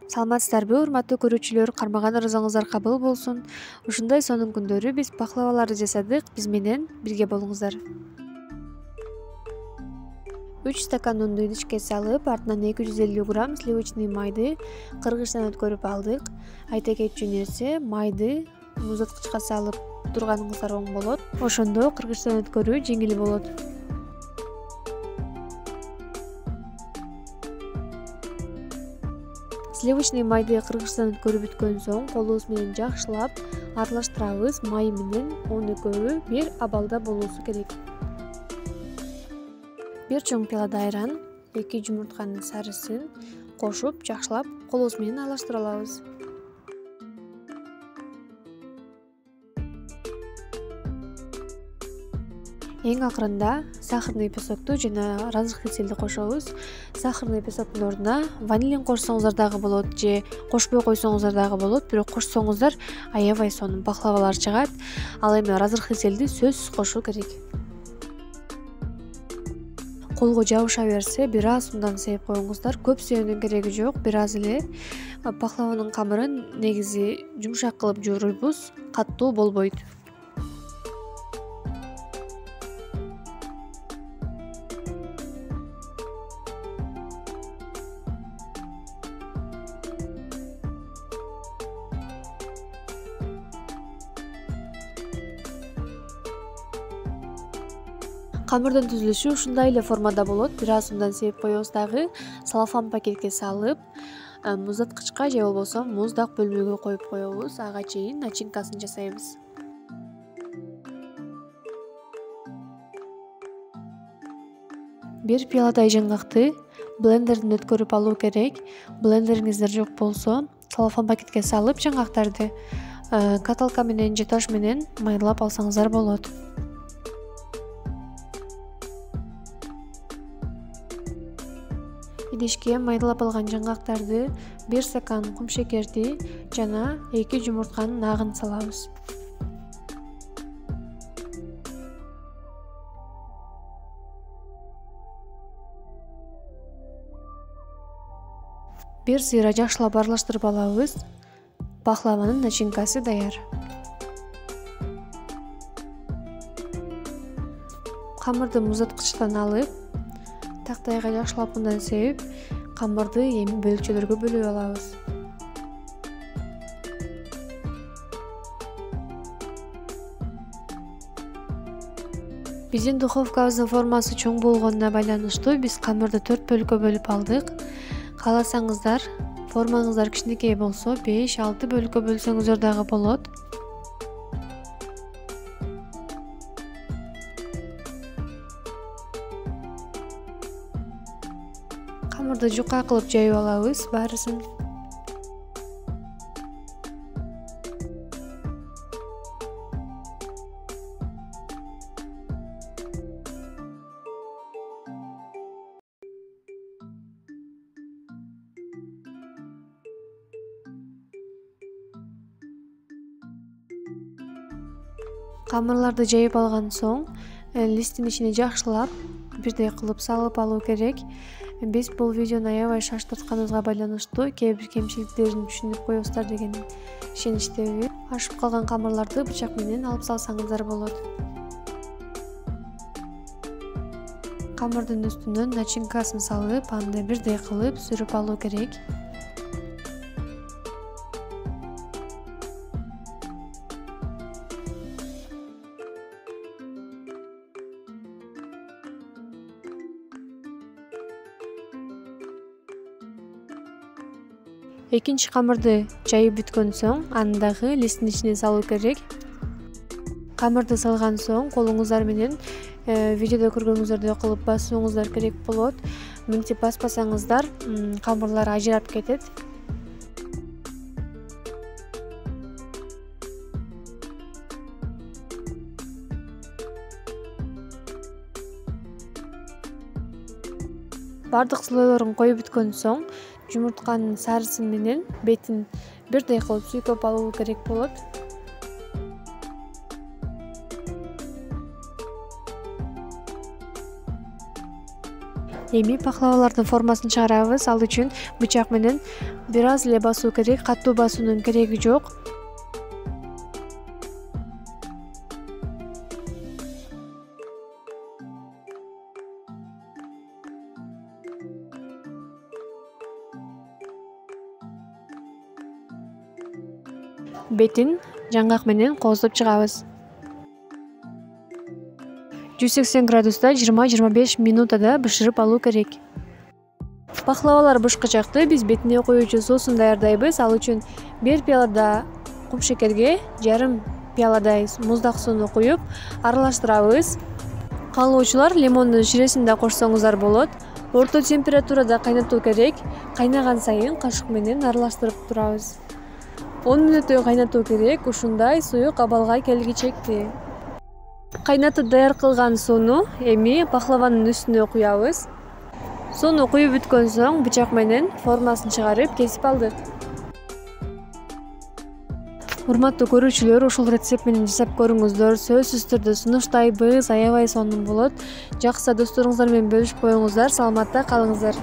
Саламатсыздарбы, урматтуу көрүүчүлөр, кармаган ыраазыңыздар кабыл болсун. Ушундай сонун күндөрү биз баклаваларды жасадык. Биз менен бирге болуңуздар. 3 стакан унду идишке салып, артынан 250 грамм сливочный майды кыргычтан өткөрүп алдык. Айта кетчү нерсе, майды муздаткычка салып турганыңыздар оң болот. Ошондо кыргычтан өткөрүү жеңил болот. Сливочный майды кыргычтан өткөрүп бүткөн соң, колубуз менен жакшылап аралаштырабыз. Май менен он экөөбү бир абалда болуусу керек. Бир чоң пиалада айран, 2 жумуртканын сарысын кошуп, жакшылап колубуз менен аралаштыра алабыз. Эң акырында сахарный песокту жана разрыхлителди кошобуз. Сахарный песоктун ордуна ванилин кошсоңуздар дагы болот, же кошпой койсоңуздар дагы болот, бирок кошсоңуздар аябай сонун баклавалар чыгат. Ал эми разрыхлителди сөзсүз кошуу керек. Колго жабыша берсе, бир аз ундан сээп коюңуздар. Көп сөөөнүн кереги жок, бир аз эле. Баклаванын камырын негизи жумшак кылып жууруйбуз, каттуу болбойт. Камырдын түзүлүшү ушундай эле формада болот. Бир аз ундан сээп коебуз дагы, салафан пакетке салып, муздаткычка же болбосо муздак бөлмөгө коюп коебуз. Ага чейин начинкасын жасайбыз. Бир пияладай жаңгакты блендерден өткөрүп алуу керек. Блендериңиздер жок болсо, салафан пакетке салып, жаңгактарды каталка менен же таш менен майдалап алсаңыздар болот. Идишке майдалап алган жаңгактарды, 1 стакан кумшекерди жана 2 жумуртканын агын салабыз. Бир сыйра жакшылап аралаштырып алабыз. Баклаванын начинкасы даяр. Камырды муздаткычтан алып, тактайга жакшылап ундан сээп, камырды эми бөлүкчөлөргө бөлүп алабыз. Биздин духовкабыздын формасы чоң болгонуна байланыштуу биз камырды 4 бөлүккө бөлүп алдык. Кааласаңыздар, формаңыздар кичинекей болсо 5-6 бөлүккө бөлсөңүздөр дагы болот. Камырды жука кылып жайып алабыз баарысын. Камырларды жайып алган соң, листтин ичине жакшылап бирдей кылып салып алуу керек. Биз бул видеону аябай шаштыртканыбызга байланыштуу кээ бир кемчиликтерин түшүнүп коесуздар деген ишеничтебиз. Ашып калган камырларды бычак менен алып салсаңыздар болот. Камырдын үстүнөн начинкасын салып, анда бирдей кылып сүрүп алуу керек. Экинчи камырды жайып бүткөн соң, аны дагы листтин ичине салуу керек. Камырды салган соң, колуңуздар менен видеодо көргөнүңүздөрдөй кылып басууңуздар керек болот. Мынтип баспасаңыздар, камырлар ажырап кетет. Бардык слойлорун коюп бүткөн соң, жумуртканын сарысын менен бетин бирдей кылып сүйкөп алуу керек болот. Эми пахлавалардын формасын чыгарабыз. Ал үчүн бычак менен бир аз эле басуу керек, катуу басуунун кереги жок. Бетин жаңгак менен кооздоп чыгабыз. 180 градуста 20-25 минутада бышырып алуу керек. Пахлавалар бышкычакты биз бетине коюучу соусун даярдайбыз. Ал үчүн 1 пиалада кум шекерге жарым пияладай муздак сууну куюп аралаштырабыз. Каалоочулар лимондун ширесин да кошсоңуздар болот. Орто температурада кайнатуу керек. Кайнаган сайын кашык менен аралаштырып турабыз. 10 мүнөттөй кайнатуу керек. Ушундай суюк абалга келгичекти. Кайнатып даяр кылган сууну эми пахлаванын үстүнө куябыз. Сууну куюп бүткөн соң бычак менен формасын чыгарып кесип алдык. Урматтуу көрүүчүлөр, ушул рецепт менен жасап көрүңүздөр. Сөзсүз түрдө сунуштайбыз, аябай сонун болот. Жакса досторуңуздар менен бөлүшүп коюңуздар. Саламатта калыңыздар.